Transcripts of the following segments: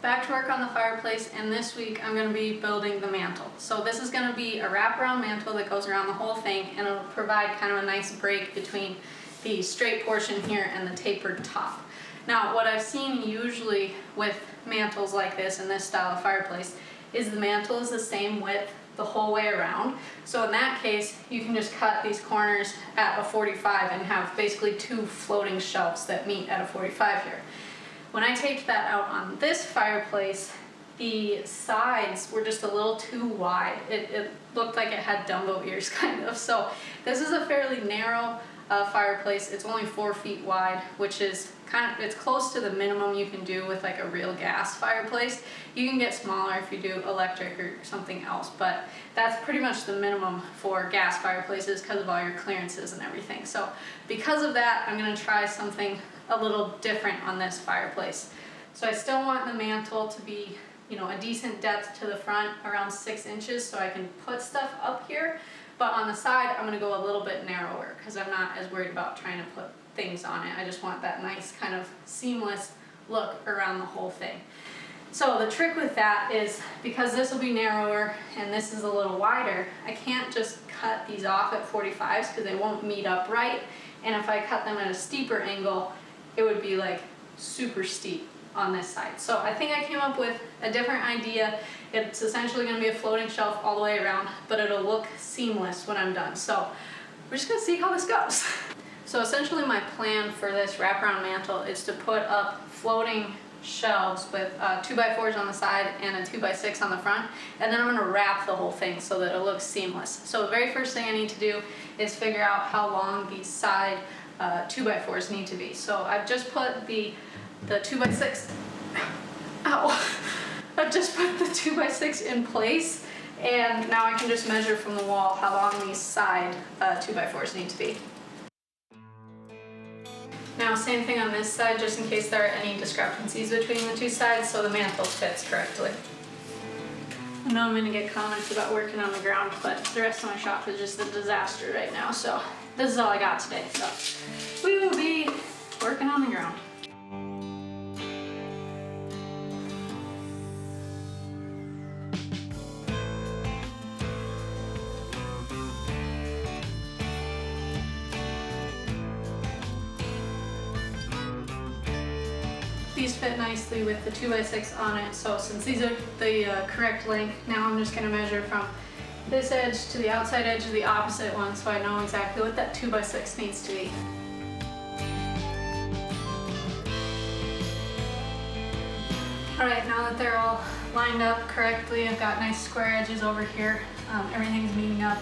back to work on the fireplace, and this week I'm going to be building the mantle. So this is going to be a wraparound mantle that goes around the whole thing, and it'll provide kind of a nice break between the straight portion here and the tapered top. Now, what I've seen usually with mantles like this in this style of fireplace is the mantle is the same width the whole way around. So in that case, you can just cut these corners at a 45 and have basically two floating shelves that meet at a 45 here. When I taped that out on this fireplace, the sides were just a little too wide. It looked like it had Dumbo ears kind of. So this is a fairly narrow fireplace. It's only 4 feet wide, which is it's close to the minimum you can do with like a real gas fireplace. You can get smaller if you do electric or something else, but that's pretty much the minimum for gas fireplaces because of all your clearances and everything. So because of that, I'm going to try something a little different on this fireplace. So I still want the mantle to be, you know, a decent depth to the front, around 6 inches, so I can put stuff up here. But on the side, I'm going to go a little bit narrower because I'm not as worried about trying to put things on it. I just want that nice kind of seamless look around the whole thing. So the trick with that is, because this will be narrower and this is a little wider, I can't just cut these off at 45s because they won't meet up right. And if I cut them at a steeper angle, it would be like super steep on this side. So I think I came up with a different idea. It's essentially going to be a floating shelf all the way around, but it'll look seamless when I'm done. So we're just going to see how this goes. So essentially my plan for this wraparound mantle is to put up floating shelves with 2x4s on the side and a 2x6 on the front, and then I'm going to wrap the whole thing so that it looks seamless. So the very first thing I need to do is figure out how long these side 2x4s need to be. So I've just put the 2x6 ow I've just put the 2x6 in place, and now I can just measure from the wall how long these side 2x4s need to be. Now, same thing on this side, just in case there are any discrepancies between the two sides, so the mantle fits correctly. I know I'm going to get comments about working on the ground, but the rest of my shop is just a disaster right now, so this is all I got today. So we will be working on the ground. These fit nicely with the 2x6 on it, so since these are the correct length, now I'm just going to measure from this edge to the outside edge of the opposite one, so I know exactly what that 2x6 needs to be. Alright, now that they're all lined up correctly, I've got nice square edges over here, everything's meeting up.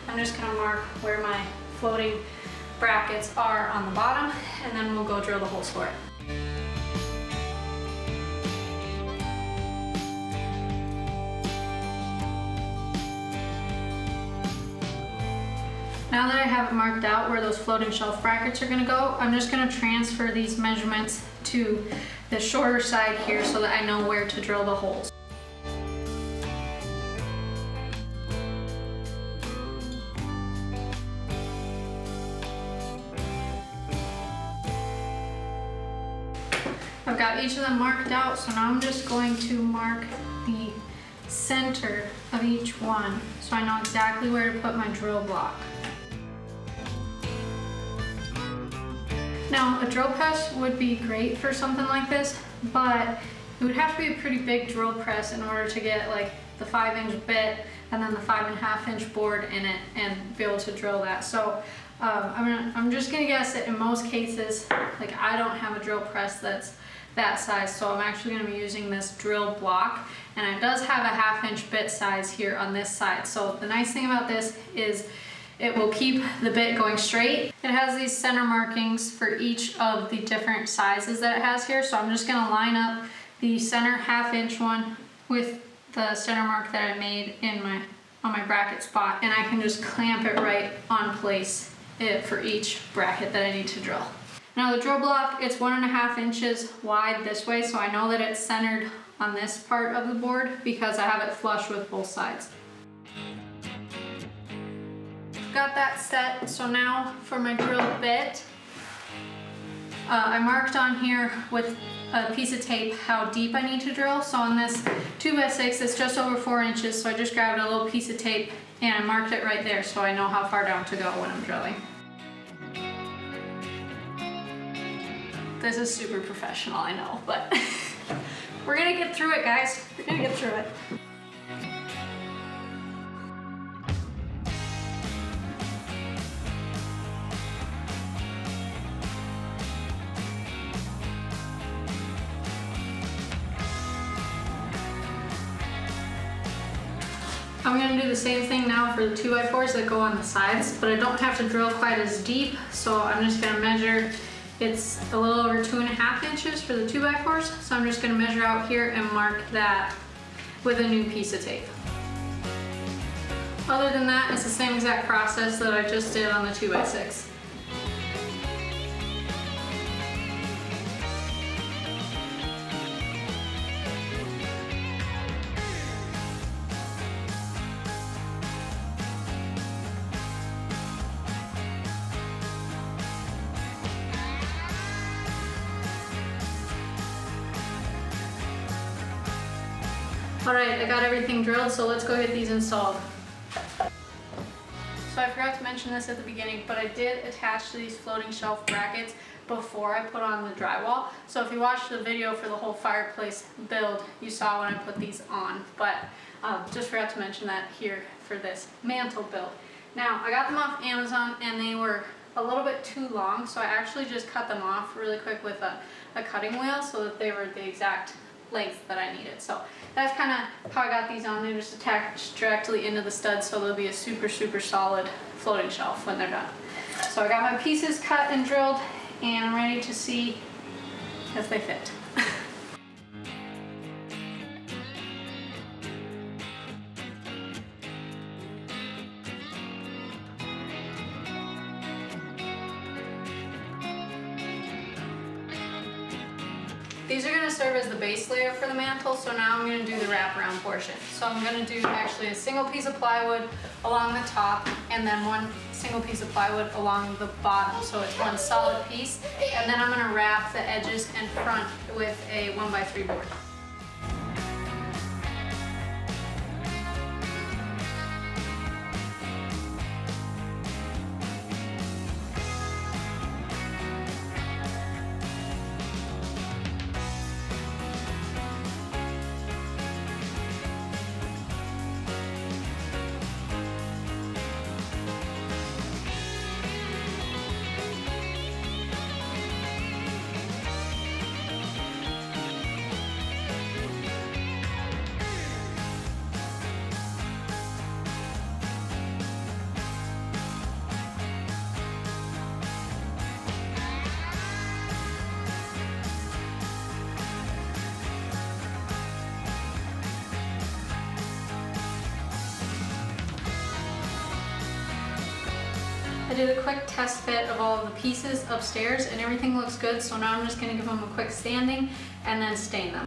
I'm just going to mark where my floating brackets are on the bottom, and then we'll go drill the holes for it. Now that I have it marked out where those floating shelf brackets are going to go, I'm just going to transfer these measurements to the shorter side here so that I know where to drill the holes. I've got each of them marked out, so now I'm just going to mark the center of each one so I know exactly where to put my drill block. Now, a drill press would be great for something like this, but it would have to be a pretty big drill press in order to get like the 5-inch bit and then the 5.5-inch board in it and be able to drill that. So I'm just gonna guess that in most cases, like I don't have a drill press that's that size, so I'm actually gonna be using this drill block, and it does have a 1/2-inch bit size here on this side. So the nice thing about this is it will keep the bit going straight. It has these center markings for each of the different sizes that it has here. So I'm just gonna line up the center 1/2-inch one with the center mark that I made on my bracket spot, and I can just clamp it right on place for each bracket that I need to drill. Now the drill block, it's 1.5 inches wide this way, so I know that it's centered on this part of the board because I have it flush with both sides. Got that set, so now for my drill bit, I marked on here with a piece of tape how deep I need to drill. So on this 2x6, it's just over 4 inches, so I just grabbed a little piece of tape and I marked it right there so I know how far down to go when I'm drilling. This is super professional, I know, but we're gonna get through it, guys. We're gonna get through it. I'm going to do the same thing now for the 2x4s that go on the sides, but I don't have to drill quite as deep, so I'm just going to measure. It's a little over 2.5 inches for the 2x4s, so I'm just going to measure out here and mark that with a new piece of tape. Other than that, it's the same exact process that I just did on the 2x6. Alright, I got everything drilled, so let's go get these installed. So I forgot to mention this at the beginning, but I did attach these floating shelf brackets before I put on the drywall. So if you watched the video for the whole fireplace build, you saw when I put these on, but just forgot to mention that here for this mantle build. Now, I got them off Amazon and they were a little bit too long, so I actually just cut them off really quick with a cutting wheel so that they were the exact length that I needed. So that's kind of how I got these on. They're just attached directly into the studs, so they'll be a super solid floating shelf when they're done. So I got my pieces cut and drilled and I'm ready to see if they fit. These are going to serve as the base layer for the mantle, so now I'm going to do the wraparound portion. So I'm going to do actually a single piece of plywood along the top and then one single piece of plywood along the bottom, so it's one solid piece. And then I'm going to wrap the edges and front with a 1x3 board. I did a quick test fit of all of the pieces upstairs and everything looks good, so now I'm just going to give them a quick sanding and then stain them.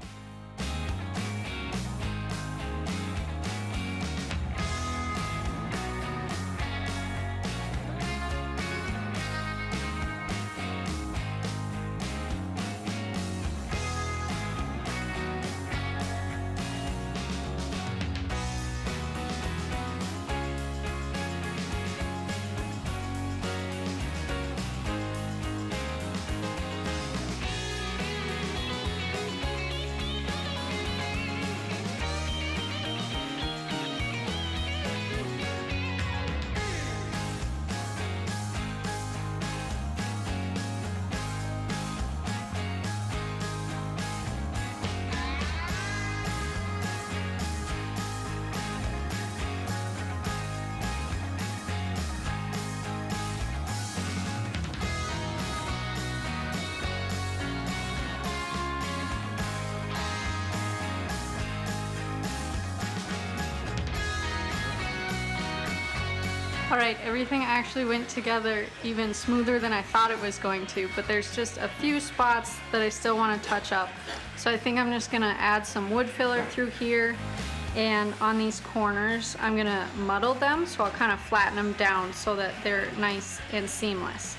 Alright, everything actually went together even smoother than I thought it was going to, but there's just a few spots that I still want to touch up. So I think I'm just going to add some wood filler through here, and on these corners I'm going to muddle them, so I'll kind of flatten them down so that they're nice and seamless.